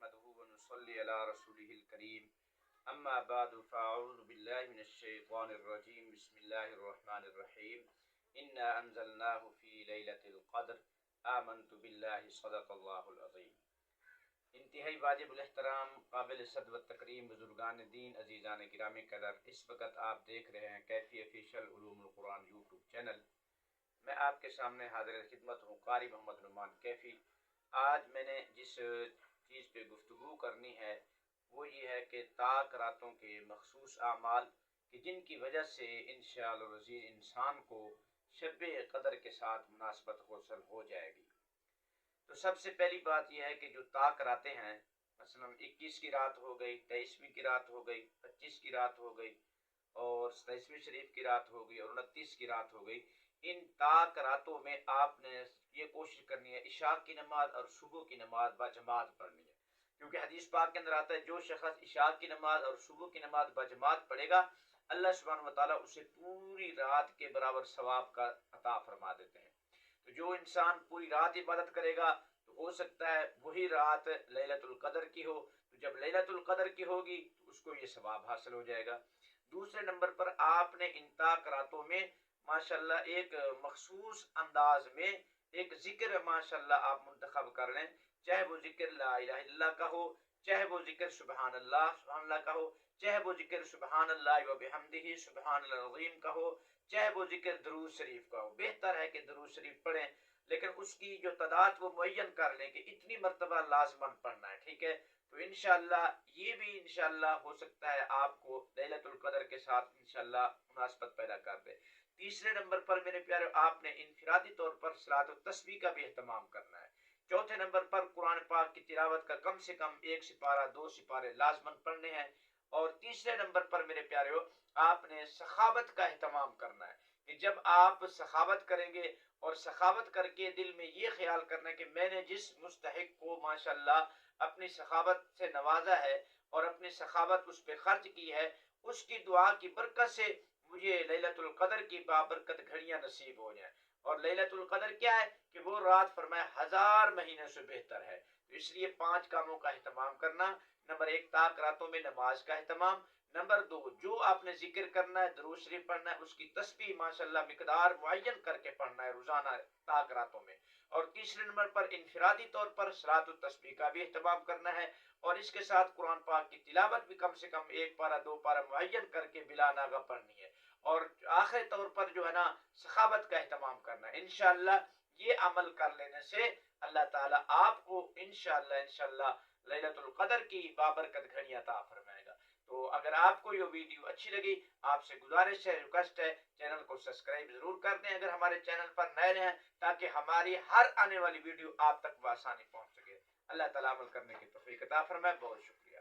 نحمده ونصلي على رسوله الكريم اما بعد فاعوذ بالله من الشيطان الرجيم بسم الله الرحمن الرحيم انا انزلناه في ليلة القدر آمنت بالله صدق اللہ العظیم۔ انتہائی واجب الاحترام قابل صد و تکریم بزرگان دین عزیزان گرامی قدر، اس وقت آپ دیکھ رہے ہیں کیفی افیشل علوم القرآن یوٹیوب چینل۔ میں آپ کے سامنے حاضر خدمت ہوں قاری محمد نعمان کیفی۔ آج میں نے جس چیز پہ گفتگو کرنی ہے وہ یہ ہے کہ طاق راتوں کے مخصوص اعمال کہ جن کی وجہ سے انشاءاللہ العزیز انسان کو شب قدر کے ساتھ مناسبت حاصل ہو جائے گی۔ تو سب سے پہلی بات یہ ہے کہ جو طاق راتیں ہیں، مثلا 21 کی رات ہو گئی، 23ویں کی رات ہو گئی، 25 کی رات ہو گئی اور 27ویں شریف کی رات ہو گئی اور 29 کی رات ہو گئی، ان طاق راتوں میں آپ نے یہ کوشش کرنی ہے عشاء کی نماز اور صبح کی نماز بجماعت پڑھنی ہے، کیونکہ حدیث پاک کے اندر آتا ہے جو شخص عشاء کی نماز اور صبح کی نماز بجماعت پڑھے گا اللہ سبحانہ وتعالیٰ اسے پوری رات کے برابر ثواب کا عطا فرما دیتے ہیں۔ تو جو انسان پوری رات عبادت کرے گا تو ہو سکتا ہے وہی رات لیلۃ القدر کی ہو، تو جب لیلۃ القدر کی ہوگی تو اس کو یہ ثواب حاصل ہو جائے گا۔ دوسرے نمبر پر آپ نے ان طاق راتوں میں ماشاءاللہ ایک مخصوص انداز میں ایک ذکر ماشاءاللہ آپ منتخب کر لیں، چاہے وہ ذکر لا الہ الا اللہ کا ہو، چاہے وہ ذکر سبحان اللہ کا ہو، چاہے وہ ذکر سبحان اللہ و بحمدہ سبحان اللہ العظیم کا ہو، چاہے وہ ذکر درود شریف کا ہو۔ بہتر ہے کہ درود شریف پڑھیں، لیکن اس کی جو تعداد وہ معین کر لیں کہ اتنی مرتبہ لازماً پڑھنا ہے، ٹھیک ہے؟ تو انشاءاللہ یہ بھی انشاءاللہ ہو سکتا ہے آپ کو لیلۃ القدر کے ساتھ انشاءاللہ مناسبت پیدا کر دے۔ تیسرے نمبر پر میرے پیارے آپ نے انفرادی طور پر صلاۃ التسبیح کا بھی اہتمام کرنا ہے۔ چوتھے نمبر پر قرآن پاک کی تلاوت کا کم سے کم 1 سپارہ 2 سپارے لازماً پڑھنے ہیں۔ اور تیسرے نمبر پر میرے پیارے آپ نے سخاوت کا اہتمام کرنا ہے کہ جب آپ سخاوت کریں گے اور سخاوت کر کے دل میں یہ خیال کرنا ہے کہ میں نے جس مستحق کو ماشاءاللہ اپنی سخاوت سے نوازا ہے اور اپنی سخاوت اس پہ خرچ کی ہے، اس کی دعا کی برکت سے مجھے لیلۃ القدر کی بابرکت گھڑیاں نصیب ہو جائیں۔ اور لیلۃ القدر کیا ہے کہ وہ رات فرمایا 1000 مہینے سے بہتر ہے۔ تو اس لیے 5 کاموں کا اہتمام کرنا۔ نمبر 1 طاق راتوں میں نماز کا اہتمام۔ نمبر 2 جو آپ نے ذکر کرنا ہے درود شریف پڑھنا ہے اس کی تسبیح ماشاءاللہ مقدار معین کر کے پڑھنا ہے روزانہ طاق راتوں میں۔ اور تیسرے نمبر پر انفرادی طور پر صلاۃ التسبیح کا بھی اہتمام کرنا ہے اور اس کے ساتھ قرآن پاک کی تلاوت بھی کم سے کم 1 پارہ 2 پارہ معین کر کے بلا ناغہ پڑھنی ہے۔ اور آخری طور پر جو ہے نا سخاوت کا اہتمام کرنا ہے۔ انشاءاللہ یہ عمل کر لینے سے اللہ تعالیٰ آپ کو انشاءاللہ لیلۃ القدر کی بابرکت گھڑیاں عطا فرمائے گا۔ تو اگر آپ کو یہ ویڈیو اچھی لگی، آپ سے گزارش ہے، ریکویسٹ ہے، چینل کو سبسکرائب ضرور کر دیں اگر ہمارے چینل پر نئے ہیں، تاکہ ہماری ہر آنے والی ویڈیو آپ تک بآسانی پہنچ سکے۔ اللہ تعالیٰ عمل کرنے کی توفیق عطا فرمائے۔ بہت شکریہ۔